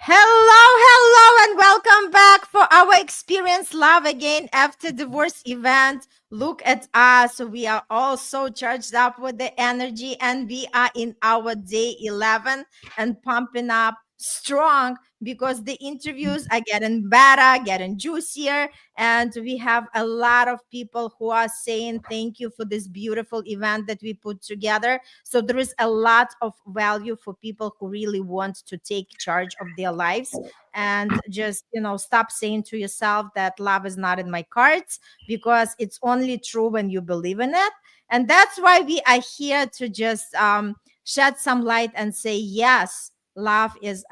Hello, and welcome back for our Experience Love Again After Divorce event. Look at us. We are all so charged up with the energy, and we are in our day 11 and pumping up strong because the interviews are getting better, getting juicier, and we have a lot of people who are saying thank you for this beautiful event that we put together. So there is a lot of value for people who really want to take charge of their lives and just, stop saying to yourself that love is not in my cards, because it's only true when you believe in it. And that's why we are here to just shed some light and say, yes, love is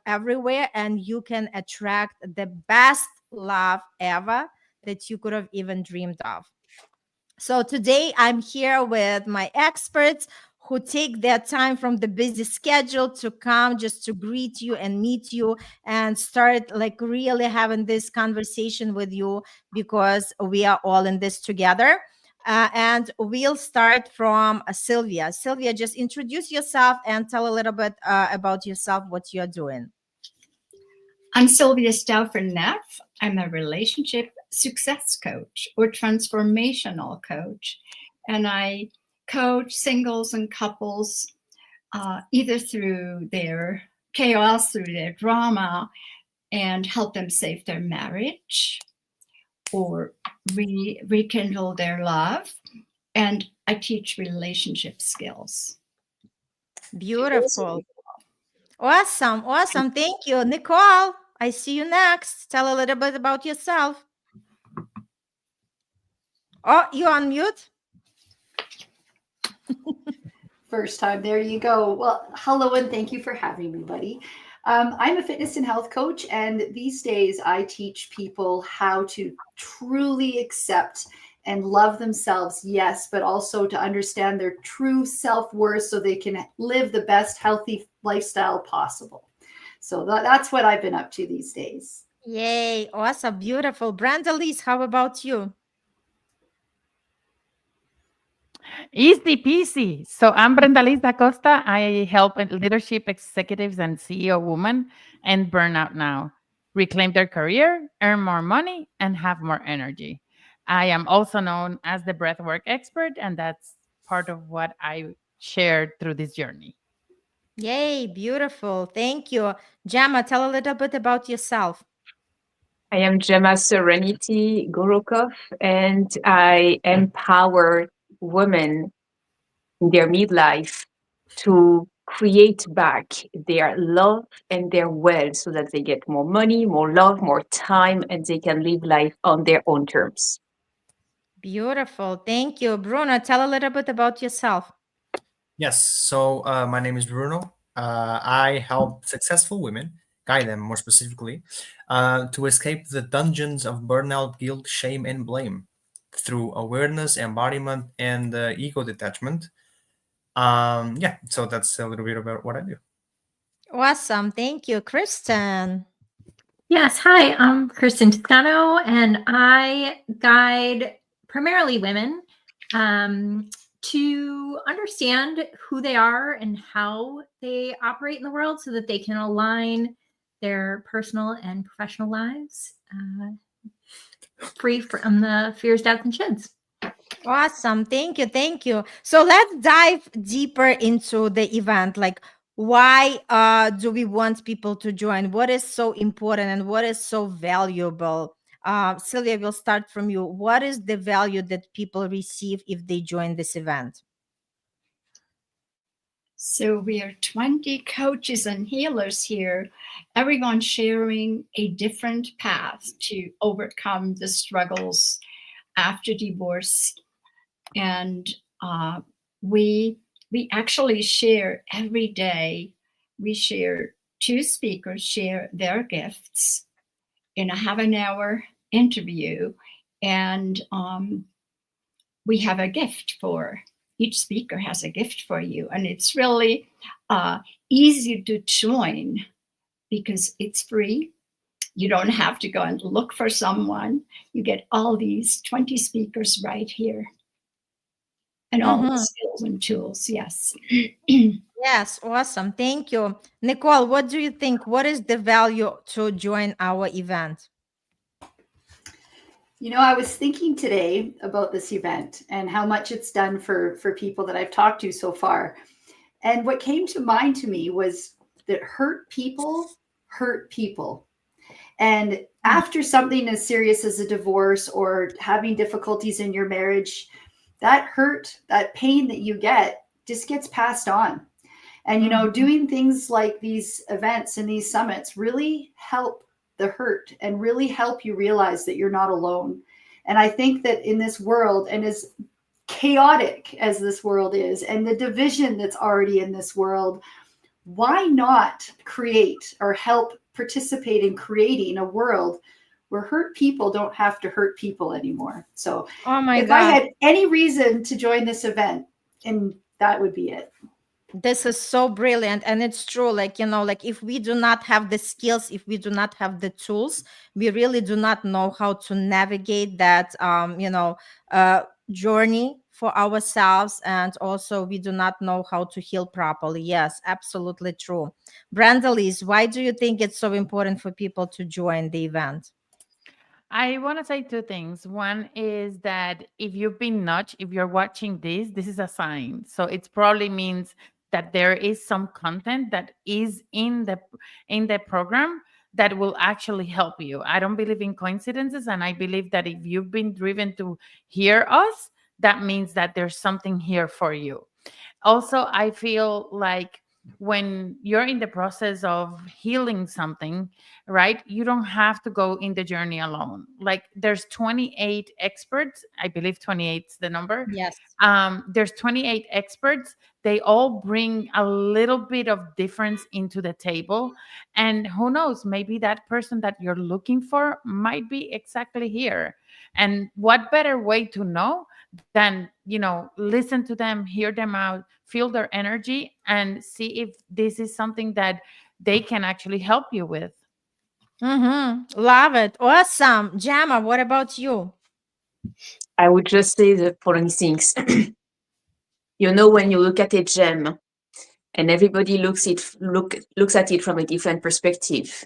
everywhere, and you can attract the best love ever that you could have even dreamed of. So today I'm here with my experts who take their time from the busy schedule to come just to greet you and meet you and start like really having this conversation with you, because we are all in this together. And we'll start from Sylvia. Sylvia, just introduce yourself and tell a little bit about yourself, what you're doing. I'm Sylvia Stauffer Neff. I'm a relationship success coach or transformational coach. And I coach singles and couples either through their chaos, through their drama, and help them save their marriage or rekindle their love. And I teach relationship skills. Beautiful. Awesome. Thank you. Nichole, I see you next. Tell a little bit about yourself. Oh, you're on mute. First time. There you go. Well, hello, and thank you for having me, buddy. I'm a fitness and health coach, and these days I teach people how to truly accept and love themselves, yes, but also to understand their true self-worth so they can live the best healthy lifestyle possible. So that's what I've been up to these days. Yay. Awesome. Beautiful. Brandalise, how about you? Easy peasy. So I'm Brandalise da Costa. I help leadership executives and CEO women and burnout now reclaim their career, earn more money, and have more energy. I am also known as the breathwork expert, and that's part of what I shared through this journey. Yay, beautiful. Thank you. Gemma, tell a little bit about yourself. I am Gemma Serenity Gorokhoff, and I empower women in their midlife to create back their love and their wealth so that they get more money, more love, more time, and they can live life on their own terms. Beautiful. Thank you. Bruno, tell a little bit about yourself. Yes. So my name is Bruno. I help successful women, guide them more specifically, to escape the dungeons of burnout, guilt, shame, and blame through awareness, embodiment, and ego detachment. So that's a little bit about what I do. Awesome. Thank you. Kristen. Yes. Hi, I'm Kristen Toscano, and I guide primarily women to understand who they are and how they operate in the world so that they can align their personal and professional lives free from the fears, doubts, and shoulds. Awesome. Thank you. So let's dive deeper into the event. Like, why do we want people to join? What is so important and what is so valuable? Sylvia, we'll start from you. What is the value that people receive if they join this event? So we are 20 coaches and healers here, everyone sharing a different path to overcome the struggles after divorce. And we actually share every day. We share, 2 speakers share their gifts in a half-an-hour interview. And we have a gift for each speaker has a gift for you. And it's really easy to join because it's free. You don't have to go and look for someone. You get all these 20 speakers right here. and all the Mhm. skills and tools. Yes. Yes, awesome. Thank you. Nichole, what do you think? What is the value to join our event? You know, I was thinking today about this event and how much it's done for people that I've talked to so far. And what came to mind to me was that hurt people hurt people. And after something as serious as a divorce or having difficulties in your marriage, that hurt, that pain that you get just gets passed on. And, you know, doing things like these events and these summits really help the hurt and really help you realize that you're not alone. And I think that in this world, and as chaotic as this world is, and the division that's already in this world, why not create or help participate in creating a world where hurt people don't have to hurt people anymore? So Oh my if I God. had any reason to join this event, and that would be it. This is so brilliant, and it's true. Like, you know, like if we do not have the skills, if we do not have the tools, we really do not know how to navigate that journey for ourselves, and also we do not know how to heal properly. Yes, absolutely true. Brandalise, why do you think it's so important for people to join the event? I want to say two things. One is that if you've been nudged, if you're watching this is a sign. So it probably means that there is some content that is in the program that will actually help you. I don't believe in coincidences, and I believe that if you've been driven to hear us, that means that there's something here for you. Also, I feel like when you're in the process of healing something, right, you don't have to go in the journey alone. Like there's 28 experts, I believe 28 is the number. Yes. There's 28 experts. They all bring a little bit of difference into the table, and who knows, maybe that person that you're looking for might be exactly here. And what better way to know than, listen to them, hear them out, feel their energy, and see if this is something that they can actually help you with. Love it. Awesome. Gemma, what about you? I would just say the following things. When you look at a gem and everybody looks at it from a different perspective.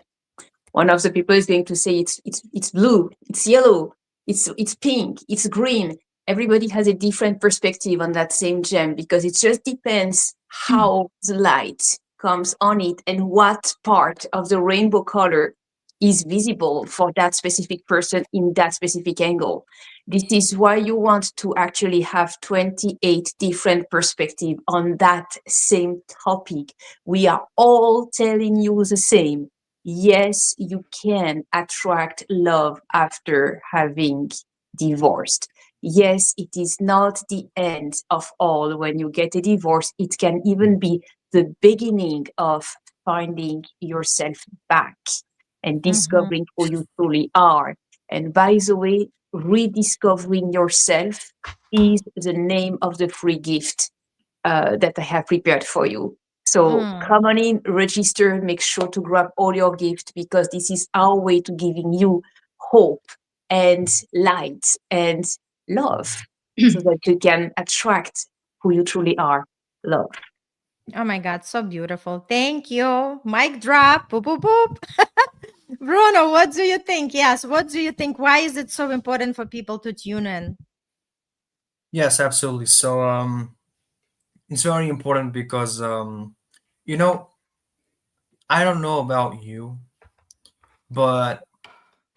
One of the people is going to say it's blue, it's yellow, it's pink, it's green. Everybody has a different perspective on that same gem because it just depends how the light comes on it and what part of the rainbow color is visible for that specific person in that specific angle. This is why you want to actually have 28 different perspectives on that same topic. We are all telling you the same. Yes, you can attract love after having divorced. Yes, it is not the end of all when you get a divorce. It can even be the beginning of finding yourself back and discovering who you truly are. And by the way, rediscovering yourself is the name of the free gift that I have prepared for you. So come on in, register, make sure to grab all your gifts because this is our way to giving you hope and light and love so that you can attract who you truly are. Love. Oh my God, so beautiful. Thank you. Mic drop. Boop, boop, boop. Bruno, what do you think? Yes, what do you think? Why is it so important for people to tune in? Yes, absolutely. So it's very important because you know, I don't know about you, but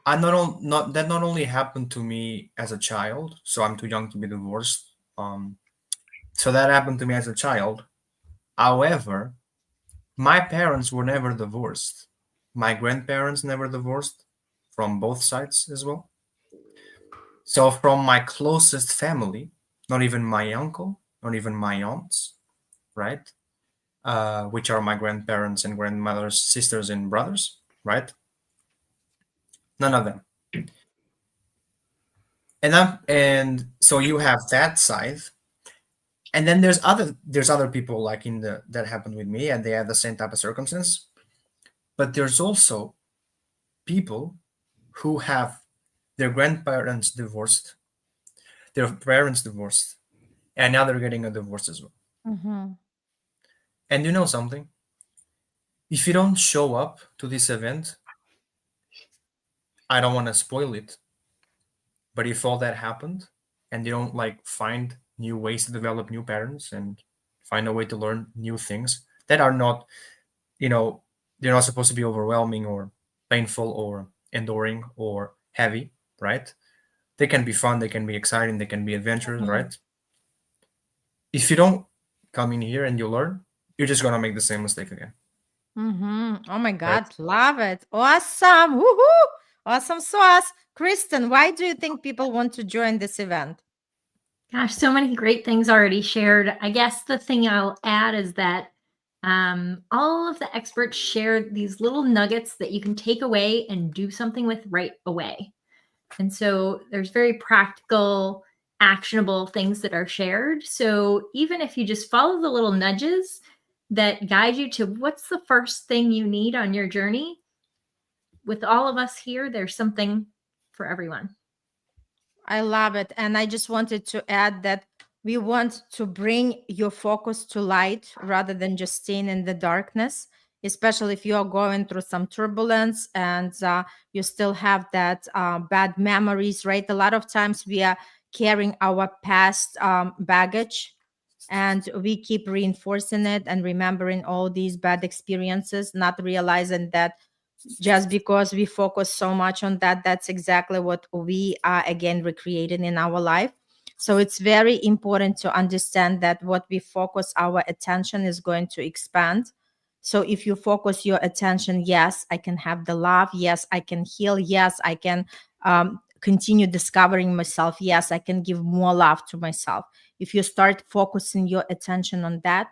not only happened to me as a child, so I'm too young to be divorced. So that happened to me as a child. However, my parents were never divorced. My grandparents never divorced from both sides as well. So from my closest family, not even my uncle, not even my aunts, right? Which are my grandparents and grandmothers, sisters and brothers, right? None of them. And so you have that side, and then there's other people like in the that happened with me, and they have the same type of circumstance. But there's also people who have their grandparents divorced, their parents divorced, and now they're getting a divorce as well. Mm-hmm. And you know something? If you don't show up to this event, I don't want to spoil it, but if all that happened and you don't like find new ways to develop new patterns and find a way to learn new things that are not, you know, they're not supposed to be overwhelming or painful or enduring or heavy, right? They can be fun, they can be exciting, they can be adventurous, Mhm. right? If you don't come in here and you learn, you're just gonna make the same mistake again, Oh my right? God, love it. Awesome. Woohoo. Awesome sauce. Kristen, why do you think people want to join this event? Gosh, so many great things already shared. I guess the thing I'll add is that all of the experts shared these little nuggets that you can take away and do something with right away. And so there's very practical, actionable things that are shared. So even if you just follow the little nudges that guide you to what's the first thing you need on your journey, with all of us here, there's something for everyone. I love it. And I just wanted to add that we want to bring your focus to light rather than just staying in the darkness, especially if you are going through some turbulence and you still have that bad memories, right? A lot of times we are carrying our past baggage and we keep reinforcing it and remembering all these bad experiences, not realizing that just because we focus so much on that, that's exactly what we are again recreating in our life. So it's very important to understand that what we focus our attention is going to expand. So if you focus your attention, yes, I can have the love, yes, I can heal, yes, I can continue discovering myself, yes, I can give more love to myself. If you start focusing your attention on that,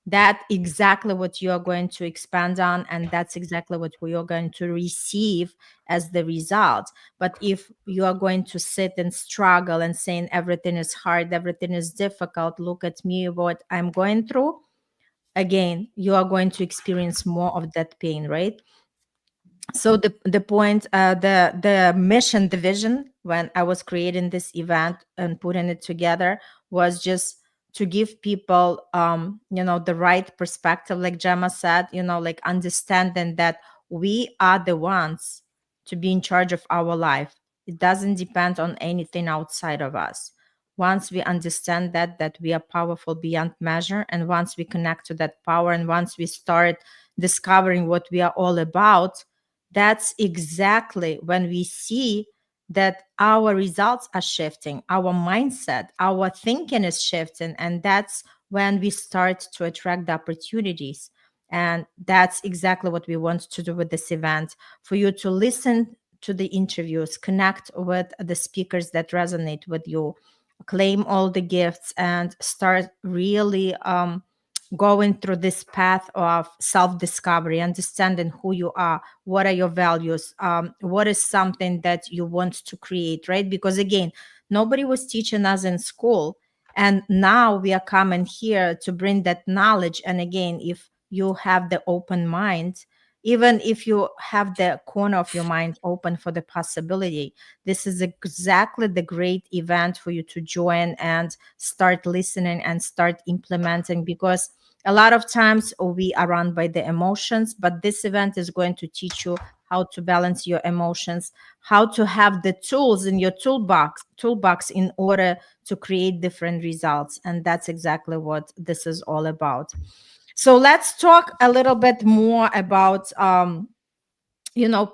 that exactly what you're going to expand on, and that's exactly what we are going to receive as the result. But if you are going to sit and struggle and saying everything is hard, everything is difficult, look at me, what I'm going through, again, you are going to experience more of that pain, right? So the point, the mission, the vision when I was creating this event and putting it together was just to give people the right perspective, like Gemma said, like understanding that we are the ones to be in charge of our life. It doesn't depend on anything outside of us. Once we understand that we are powerful beyond measure, and once we connect to that power, and once we start discovering what we are all about, that's exactly when we see that our results are shifting, our mindset, our thinking is shifting, and that's when we start to attract the opportunities. And that's exactly what we want to do with this event, for you to listen to the interviews, connect with the speakers that resonate with you, claim all the gifts, and start really going through this path of self-discovery, understanding who you are, what are your values, what is something that you want to create, right? Because again, nobody was teaching us in school, and now we are coming here to bring that knowledge. And again, if you have the open mind, even if you have the corner of your mind open for the possibility, this is exactly the great event for you to join and start listening and start implementing. Because a lot of times we are run by the emotions, but this event is going to teach you how to balance your emotions, how to have the tools in your toolbox in order to create different results. And that's exactly what this is all about. So let's talk a little bit more about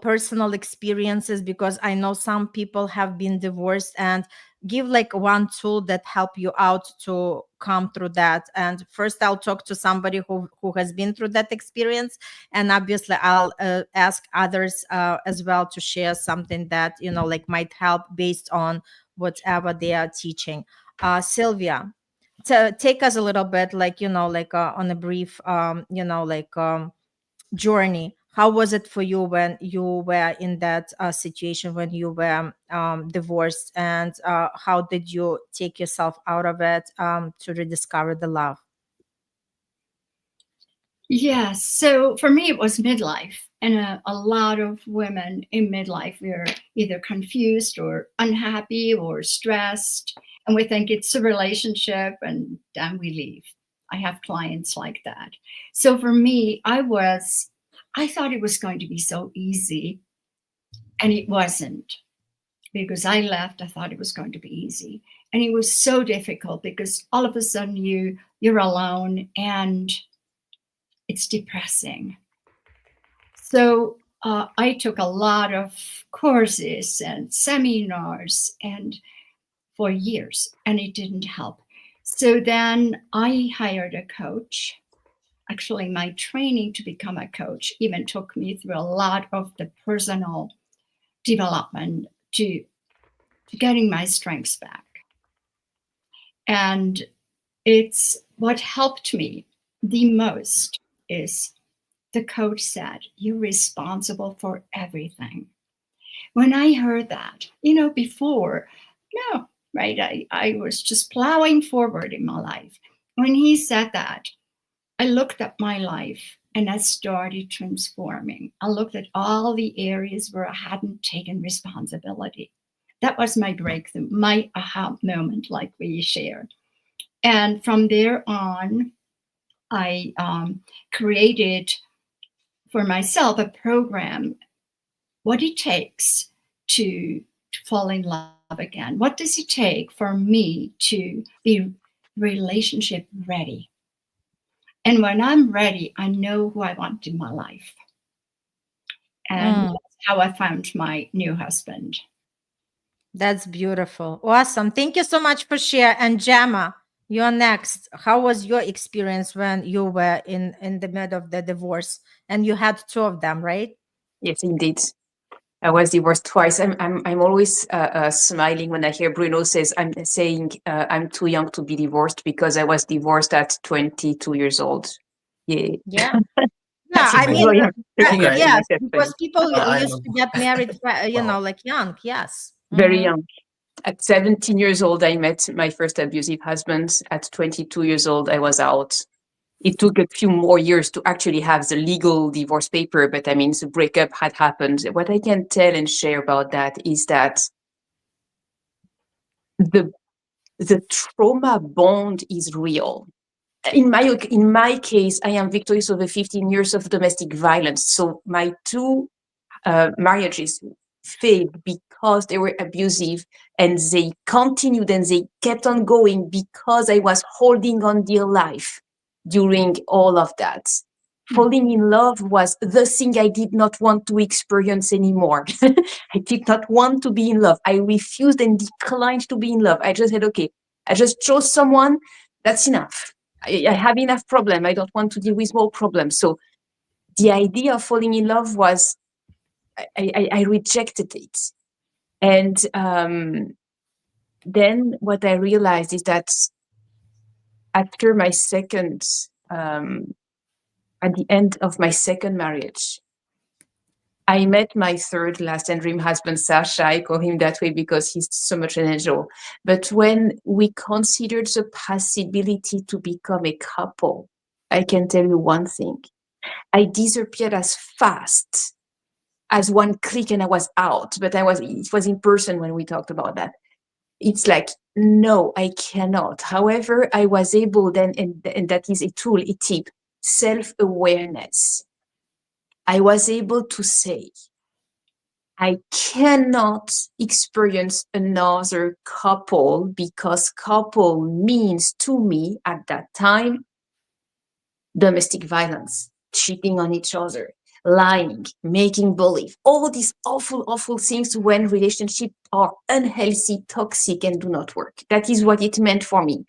personal experiences, because I know some people have been divorced, and give like one tool that help you out to come through that. And first I'll talk to somebody who has been through that experience, and obviously I'll ask others as well to share something that like might help based on whatever they are teaching. Sylvia, to take us a little bit, like on a brief journey. How was it for you when you were in that situation, when you were divorced, and how did you take yourself out of it to rediscover the love? Yes. So for me, it was midlife. And a lot of women in midlife, we're either confused or unhappy or stressed. And we think it's a relationship and then we leave. I have clients like that. So for me, I thought it was going to be so easy. And it wasn't, because I left. I thought it was going to be easy. And it was so difficult because all of a sudden you're alone and it's depressing. So I took a lot of courses and seminars and for years, and it didn't help. So then I hired a coach. Actually, my training to become a coach even took me through a lot of the personal development to getting my strengths back. And it's what helped me the most is the coach said, you're responsible for everything. When I heard that, before, no, right, I was just plowing forward in my life. When he said that, I looked at my life and I started transforming. I looked at all the areas where I hadn't taken responsibility. That was my breakthrough, my aha moment, like we shared. And from there on, I created for myself a program, what it takes to fall in love again. What does it take for me to be relationship ready? And when I'm ready, I know who I want in my life. And that's how I found my new husband. That's beautiful. Awesome. Thank you so much for sharing. And Gemma, you're next. How was your experience when you were in the middle of the divorce and you had two of them, right? Yes, indeed. I was divorced twice. I'm always smiling when I hear Bruno says I'm too young to be divorced because I was divorced at 22 years old. Yeah. Yeah. Yeah, I mean, Okay. yes, because people I used to get married, Wow. like young. Yes. Very Mhm. young. At 17 years old, I met my first abusive husband. At 22 years old, I was out. It took a few more years to actually have the legal divorce paper, but I mean, the breakup had happened. What I can tell and share about that is that the trauma bond is real. In my case, I am victorious over 15 years of domestic violence. So my two marriages failed because they were abusive, and they continued and they kept on going because I was holding on dear life during all of that. Falling in love was the thing I did not want to experience anymore. I did not want to be in love. I refused and declined to be in love. I just said, okay, I just chose someone. That's enough. I have enough problem. I don't want to deal with more problems. So the idea of falling in love was, I rejected it. And then what I realized is that after my second, at the end of my second marriage, I met my third last and dream husband, Sasha. I call him that way because he's so much an angel. But when we considered the possibility to become a couple, I can tell you one thing. I disappeared as fast as one click and I was out, but it was in person when we talked about that. It's like, no, I cannot. However, I was able then, and that is a tool, a tip, self-awareness. I was able to say, I cannot experience another couple because couple means to me at that time, domestic violence, cheating on each other, lying, making believe, all these awful, awful things when relationships are unhealthy, toxic, and do not work. That is what it meant for me.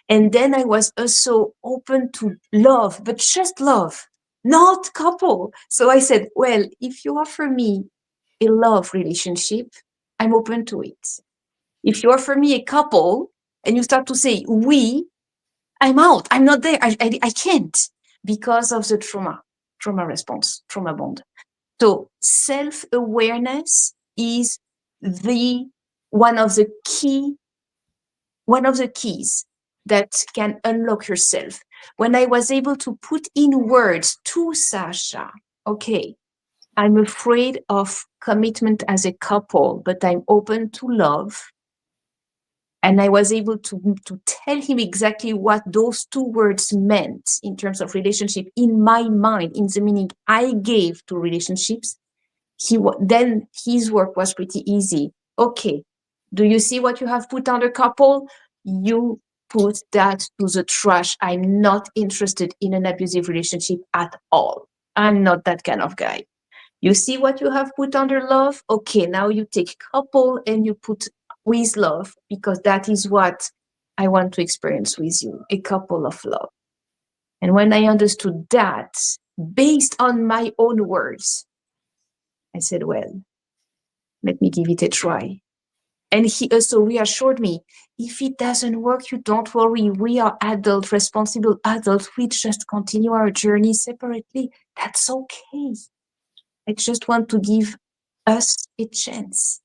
And then I was also open to love, but just love, not couple. So I said, well, if you offer me a love relationship, I'm open to it. If you offer me a couple and you start to say, I'm out, I'm not there, I can't, because of the trauma response, trauma bond. So self-awareness is one of the keys that can unlock yourself. When I was able to put in words to Sasha, okay, I'm afraid of commitment as a couple, but I'm open to love. And I was able to tell him exactly what those two words meant in terms of relationship in my mind, in the meaning I gave to relationships. Then his work was pretty easy. Okay, do you see what you have put under couple? You put that to the trash. I'm not interested in an abusive relationship at all. I'm not that kind of guy. You see what you have put under love? Okay, now you take couple and you put with love, because that is what I want to experience with you, a couple of love. And when I understood that, based on my own words, I said, well, let me give it a try. And he also reassured me, if it doesn't work, you don't worry. We are adult, responsible adults. We just continue our journey separately. That's okay. I just want to give us a chance,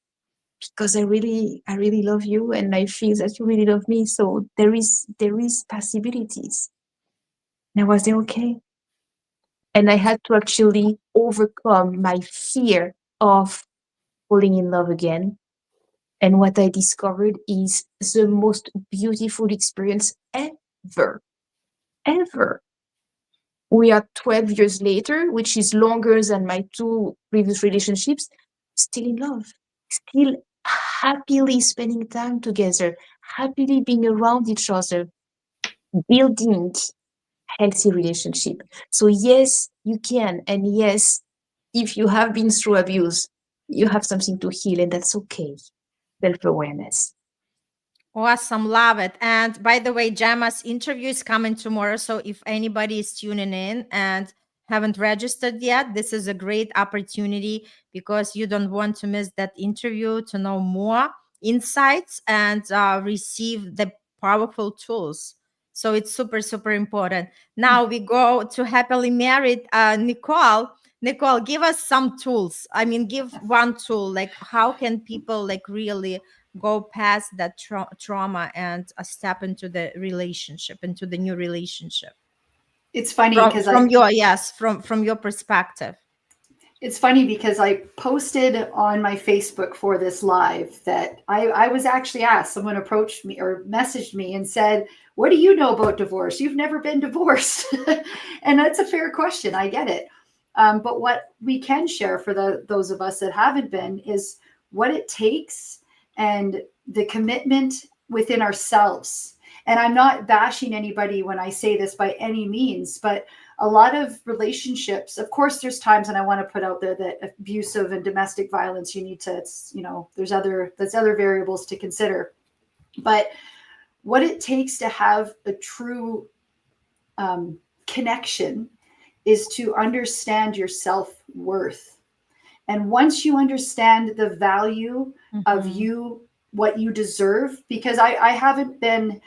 because I really love you, and I feel that you really love me. So there is possibilities. And I was there, okay. And I had to actually overcome my fear of falling in love again. And what I discovered is the most beautiful experience ever. We are 12 years later, which is longer than my two previous relationships, still in love, still happily spending time together, happily being around each other, building healthy relationship. So yes, you can. And yes, if you have been through abuse, you have something to heal, and that's okay. Self-awareness. Awesome. Love it. And by the way, Gemma's interview is coming tomorrow. So if anybody is tuning in and haven't registered yet, this is a great opportunity, because you don't want to miss that interview to know more insights and receive the powerful tools. So it's super, super important. Now we go to happily married Nichole. Nichole, give us some tools. I mean, give one tool, like how can people like really go past that trauma and step into the relationship, into the new relationship. It's funny because from your perspective. It's funny because I posted on my Facebook for this live that I was actually asked, someone approached me or messaged me and said, what do you know about divorce? You've never been divorced. And that's a fair question. I get it. But what we can share for those of us that haven't been is what it takes and the commitment within ourselves. And I'm not bashing anybody when I say this by any means, but a lot of relationships, of course, there's times, and I want to put out there that abusive and domestic violence, you need to, there's other variables to consider. But what it takes to have a true connection is to understand your self-worth. And once you understand the value of you, what you deserve, because I haven't been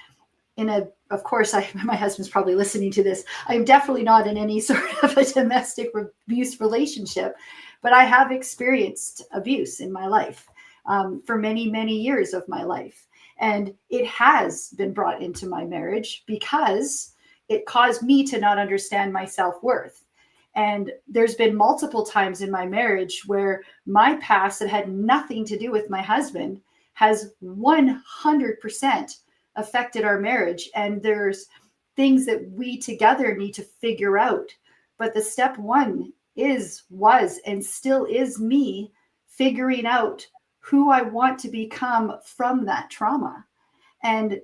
in of course, my husband's probably listening to this. I'm definitely not in any sort of a domestic abuse relationship, but I have experienced abuse in my life for many, many years of my life. And it has been brought into my marriage because it caused me to not understand my self-worth. And there's been multiple times in my marriage where my past that had nothing to do with my husband has 100% affected our marriage. And there's things that we together need to figure out. But the step one was and still is me figuring out who I want to become from that trauma. And,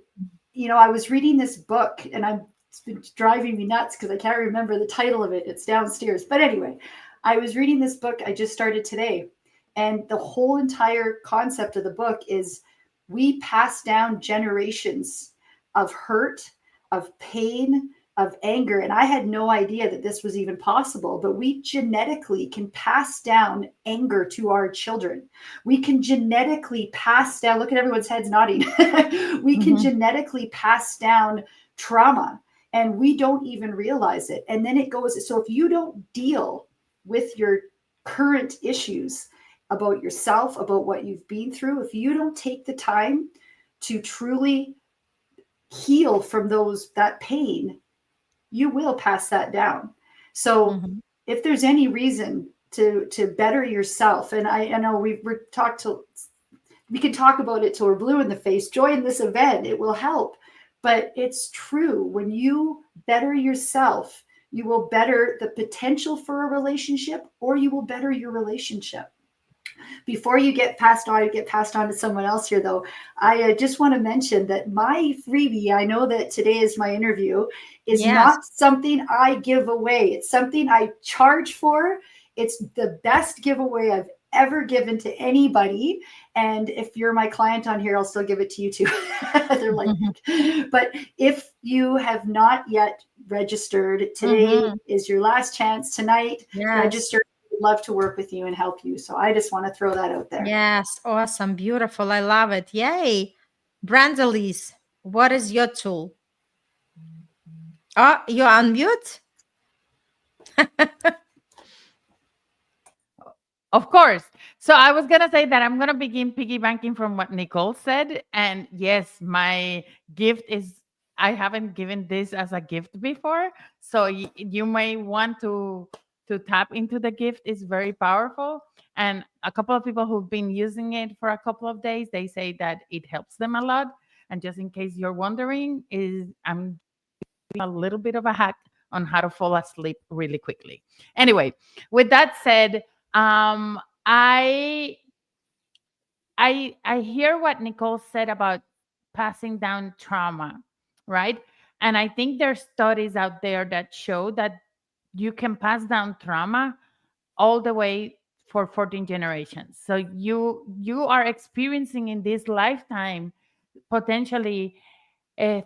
I was reading this book, and it's been driving me nuts because I can't remember the title of it. It's downstairs. But anyway, I was reading this book. I just started today. And the whole entire concept of the book is we pass down generations of hurt, of pain, of anger. And I had no idea that this was even possible, but we genetically can pass down anger to our children. We can genetically pass down, look at everyone's heads nodding. We can genetically pass down trauma, and we don't even realize it. And then it goes, so if you don't deal with your current issues about yourself, about what you've been through, if you don't take the time to truly heal from that pain, you will pass that down. So if there's any reason to better yourself, and I know we can talk about it till we're blue in the face, join this event, it will help. But it's true, when you better yourself, you will better the potential for a relationship, or you will better your relationship. Before you get passed on to someone else here, though, I just want to mention that my freebie, I know that today is my interview, is not something I give away. It's something I charge for. It's the best giveaway I've ever given to anybody. And if you're my client on here, I'll still give it to you too. They're like, but if you have not yet registered, today is your last chance. Tonight, register. Love to work with you and help you. So I just want to throw that out there. Yes. Awesome. Beautiful. I love it. Yay. Brandalise, what is your tool? Oh, you're on mute? Of course. So I was going to say that I'm going to begin piggybacking from what Nichole said. And yes, my gift is, I haven't given this as a gift before. So you may want to tap into the gift. Is very powerful. And a couple of people who've been using it for a couple of days, they say that it helps them a lot. And just in case you're wondering, I'm giving a little bit of a hack on how to fall asleep really quickly. Anyway, with that said, I hear what Nichole said about passing down trauma, right? And I think there's studies out there that show that you can pass down trauma all the way for 14 generations. So you are experiencing in this lifetime potentially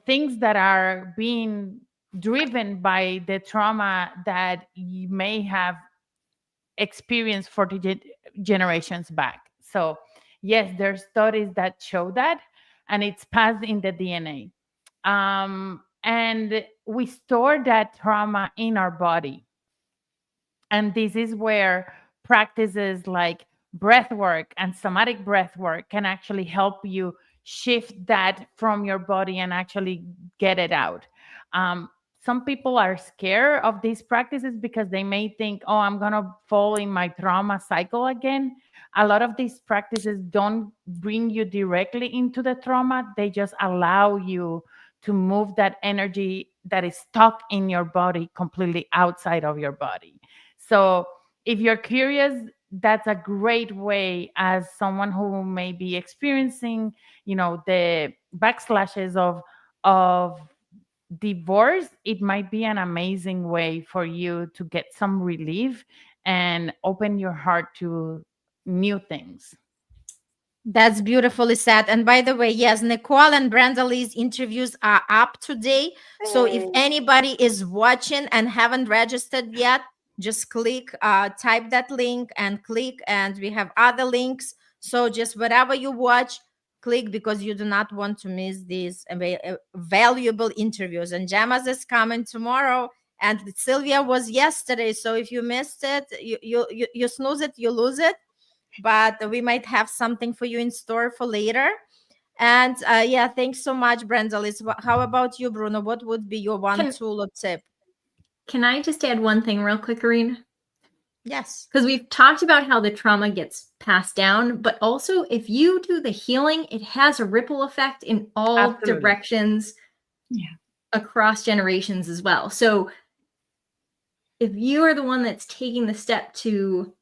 things that are being driven by the trauma that you may have experienced 40 generations back. So yes, there's studies that show that, and it's passed in the DNA. And we store that trauma in our body. And this is where practices like breath work and somatic breath work can actually help you shift that from your body and actually get it out. Some people are scared of these practices because they may think, oh, I'm going to fall in my trauma cycle again. A lot of these practices don't bring you directly into the trauma. They just allow you to move that energy that is stuck in your body completely outside of your body. So if you're curious, that's a great way as someone who may be experiencing, the backslashes of divorce. It might be an amazing way for you to get some relief and open your heart to new things. That's beautifully said. And by the way, yes, Nichole and Brandalise interviews are up today. So if anybody is watching and haven't registered yet, just click, type that link and click, and we have other links. So just whatever you watch, click, because you do not want to miss these valuable interviews. And Gemma's is coming tomorrow, and Sylvia was yesterday. So if you missed it, you snooze it, you lose it. But we might have something for you in store for later. And thanks so much, Brandalise. How about you, Bruno? What would be your one tool or tip? Can I just add one thing real quick, Irene? Yes. Because we've talked about how the trauma gets passed down, but also if you do the healing, it has a ripple effect in all directions across generations as well. So if you are the one that's taking the step to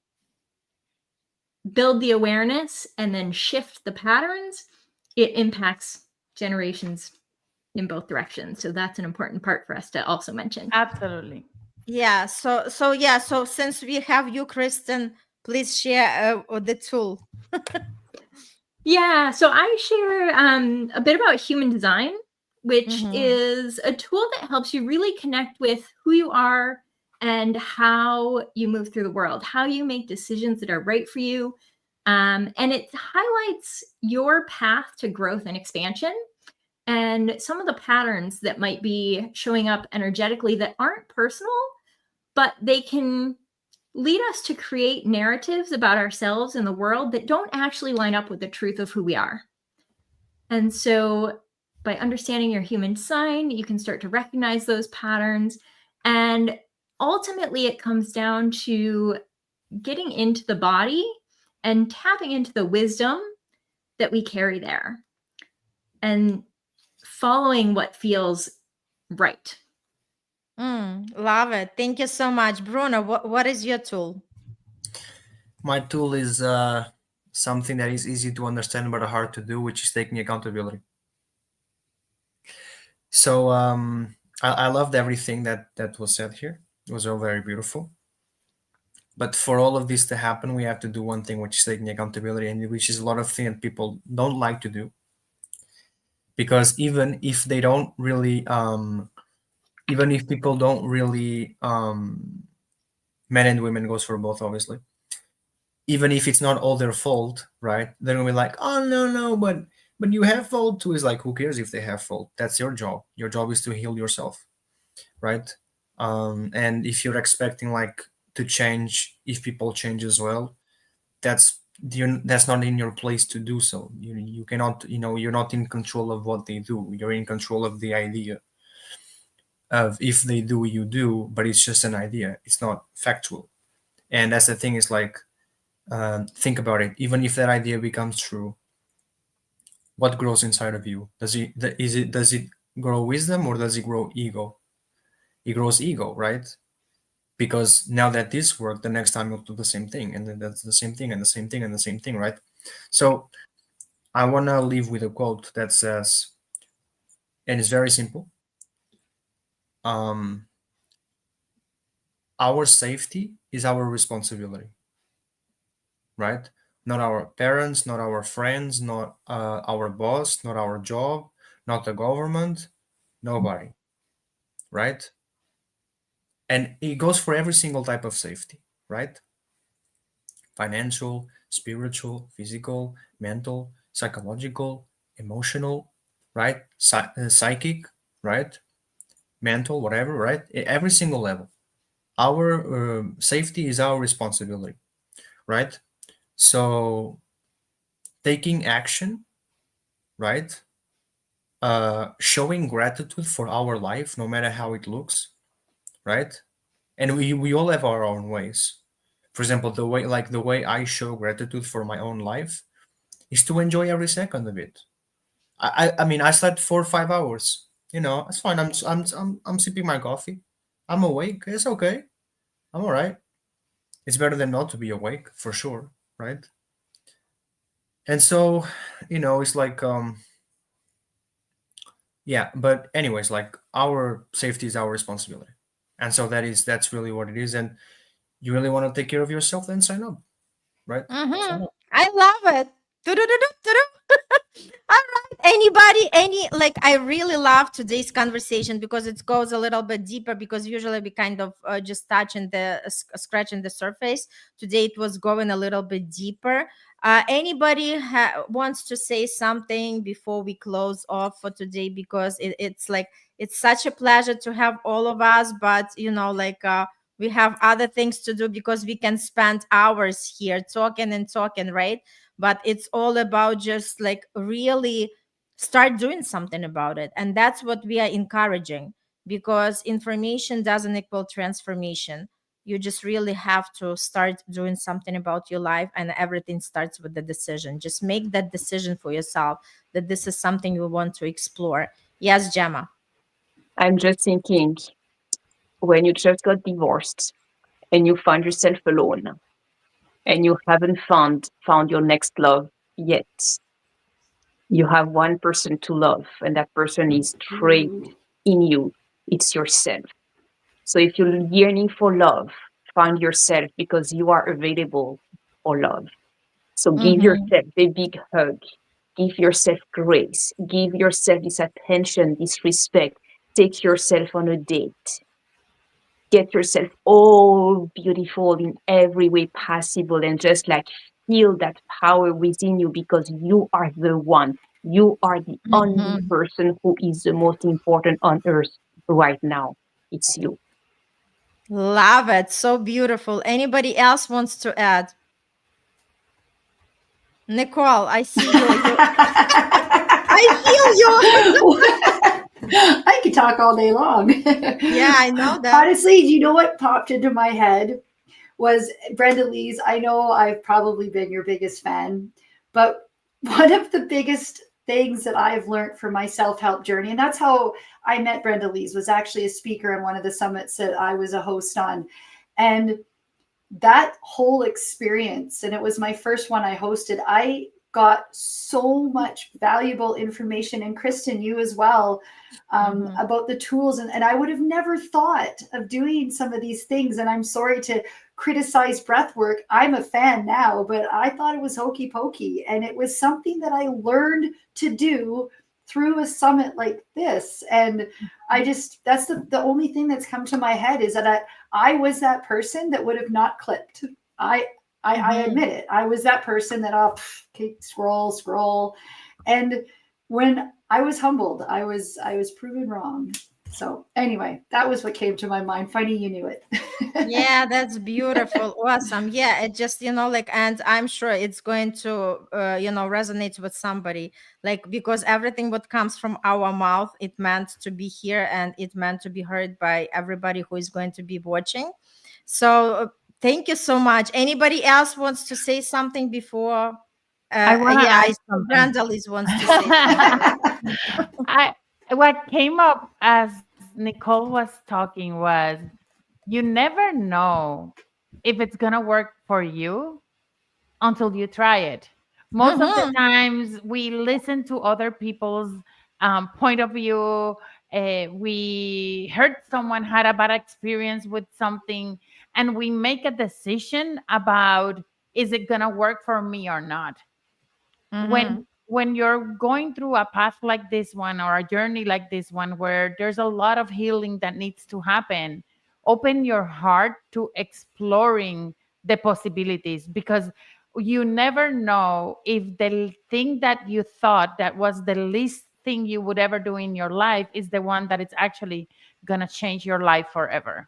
build the awareness and then shift the patterns, it impacts generations in both directions. So that's an important part for us to also mention. Absolutely. Yeah. So since we have you, Kristen, please share the tool. Yeah. So I share a bit about human design, which is a tool that helps you really connect with who you are and how you move through the world, how you make decisions that are right for you. And it highlights your path to growth and expansion and some of the patterns that might be showing up energetically that aren't personal, but they can lead us to create narratives about ourselves and the world that don't actually line up with the truth of who we are. And so by understanding your human design, you can start to recognize those patterns And ultimately, it comes down to getting into the body and tapping into the wisdom that we carry there and following what feels right. Love it. Thank you so much. Bruno, what is your tool? My tool is something that is easy to understand but hard to do, which is taking accountability. So I loved everything that was said here. It was all very beautiful. But for all of this to happen, we have to do one thing, which is taking accountability, and which is a lot of things that people don't like to do. Because even if they don't really, even if people don't really, men and women goes for both, obviously. Even if it's not all their fault, right? They're gonna be like, oh no, but you have fault too. Is like, who cares if they have fault? That's your job. Your job is to heal yourself, right? And if you're expecting like to change, if people change as well, that's not in your place to do so. You cannot, you're not in control of what they do. You're in control of the idea of if they do, you do, but it's just an idea. It's not factual. And that's the thing, is like, think about it. Even if that idea becomes true, what grows inside of you? Does it grow wisdom, or does it grow ego? It grows ego, right? Because now that this worked, the next time you'll do the same thing, and then that's the same thing, and the same thing, and the same thing, right? So I want to leave with a quote that says, and it's very simple, our safety is our responsibility, right? Not our parents, not our friends, not our boss, not our job, not the government, nobody, right? And it goes for every single type of safety, right? Financial, spiritual, physical, mental, psychological, emotional, right? Psychic, right? Mental, whatever, right? Every single level. Our safety is our responsibility, right? So taking action, right? Showing gratitude for our life, no matter how it looks, right? And we all have our own ways. For example, the way I show gratitude for my own life is to enjoy every second of it. I mean, I slept 4 or 5 hours. It's fine. I'm sipping my coffee. I'm awake. It's okay. I'm all right. It's better than not to be awake, for sure, right? And so, it's like, yeah. But anyways, like, our safety is our responsibility, and so that's really what it is. And you really want to take care of yourself, then sign up, right? Sign up. I love it. Do-do-do-do-do-do. All right. Anybody, I really love today's conversation because it goes a little bit deeper, because usually we kind of just scratching the surface. Today it was going a little bit deeper. Anybody wants to say something before we close off for today? Because it's such a pleasure to have all of us, but we have other things to do, because we can spend hours here talking and talking, right? But it's all about just really start doing something about it. And that's what we are encouraging, because information doesn't equal transformation. You just really have to start doing something about your life, and everything starts with the decision. Just make that decision for yourself that this is something you want to explore. Yes, Gemma. I'm just thinking, when you just got divorced and you find yourself alone and you haven't found your next love yet, you have one person to love, and that person is straight in you. It's yourself. So if you're yearning for love, find yourself, because you are available for love. So give yourself a big hug. Give yourself grace. Give yourself this attention, this respect. Take yourself on a date. Get yourself all beautiful in every way possible, and just feel that power within you, because you are the one. You are the only person who is the most important on earth right now. It's you. Love it. So beautiful. Anybody else wants to add? Nichole, I see you. I feel you. I could talk all day long. Yeah, I know that. Honestly, do you know what popped into my head was Brenda Lee's? I know I've probably been your biggest fan, but one of the biggest things that I've learned from my self-help journey, and that's how I met Brenda Lee's, was actually a speaker in one of the summits that I was a host on. And that whole experience, and it was my first one I hosted, I got so much valuable information, and Kristen, you as well, about the tools. And I would have never thought of doing some of these things. And I'm sorry to criticize breath work. I'm a fan now, but I thought it was hokey pokey. And it was something that I learned to do through a summit like this. And I just, that's the only thing that's come to my head, is that I was that person that would have not clicked. I admit it. I was that person that, okay, scroll. And when I was humbled, I was proven wrong. So anyway, that was what came to my mind. Funny you knew it. Yeah, that's beautiful. Awesome. Yeah, it just, and I'm sure it's going to, resonate with somebody, like, because everything what comes from our mouth, it meant to be here and it meant to be heard by everybody who is going to be watching. So thank you so much. Anybody else wants to say something before? I want to add something. Brenda Liz wants to say something. What came up as Nichole was talking was, you never know if it's going to work for you until you try it. Most of the times we listen to other people's point of view. We heard someone had a bad experience with something, and we make a decision about, is it going to work for me or not? When you're going through a path like this one, or a journey like this one, where there's a lot of healing that needs to happen, open your heart to exploring the possibilities, because you never know if the thing that you thought that was the least thing you would ever do in your life is the one that is actually going to change your life forever.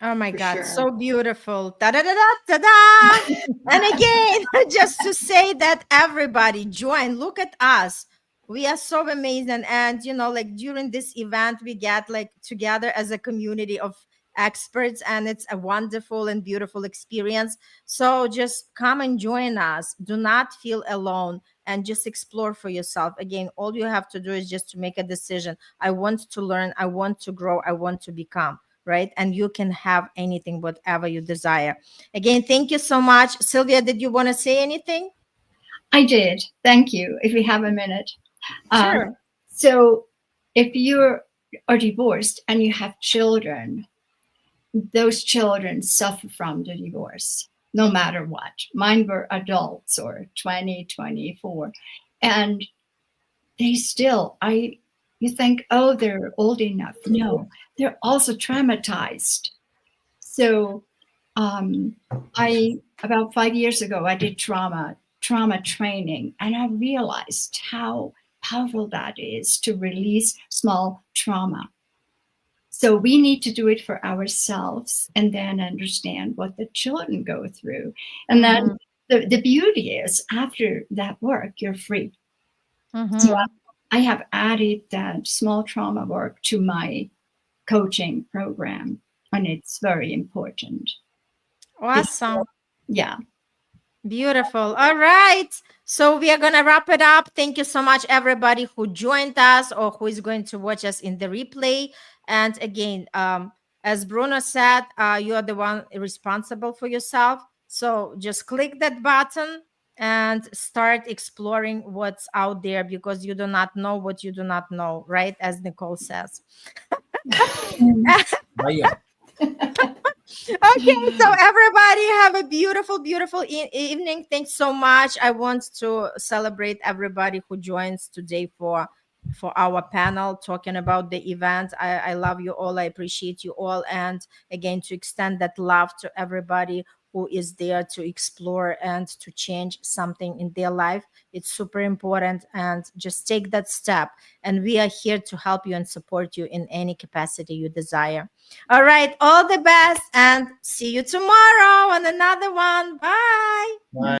Oh my God, sure. So beautiful. Da-da-da-da-da-da. And again, just to say that everybody join, look at us. We are so amazing. And, during this event, we get together as a community of experts, and it's a wonderful and beautiful experience. So just come and join us. Do not feel alone, and just explore for yourself. Again, all you have to do is just to make a decision. I want to learn. I want to grow. I want to become. Right? And you can have anything, whatever you desire. Again, thank you so much. Sylvia, did you want to say anything? I did. Thank you. If we have a minute. Sure. So if you are divorced and you have children, those children suffer from the divorce, no matter what. Mine were adults, or 20, 24. And they still, you think, oh, they're old enough. No, they're also traumatized. So about 5 years ago, I did trauma training, and I realized how powerful that is to release small trauma. So we need to do it for ourselves, and then understand what the children go through. And then the beauty is, after that work, you're free. So I have added that small trauma work to my coaching program, and it's very important. Awesome. Yeah. Beautiful. All right. So we are going to wrap it up. Thank you so much, everybody who joined us or who is going to watch us in the replay. And again, as Bruno said, you are the one responsible for yourself. So just click that button and start exploring what's out there, because you do not know what you do not know, right? As Nichole says. Okay, so everybody have a beautiful, beautiful evening. Thanks so much. I want to celebrate everybody who joins today for our panel talking about the event. I love you all. I appreciate you all. And again, to extend that love to everybody who is there to explore and to change something in their life. It's super important, and just take that step. And we are here to help you and support you in any capacity you desire. All right, all the best, and see you tomorrow on another one. Bye. Bye.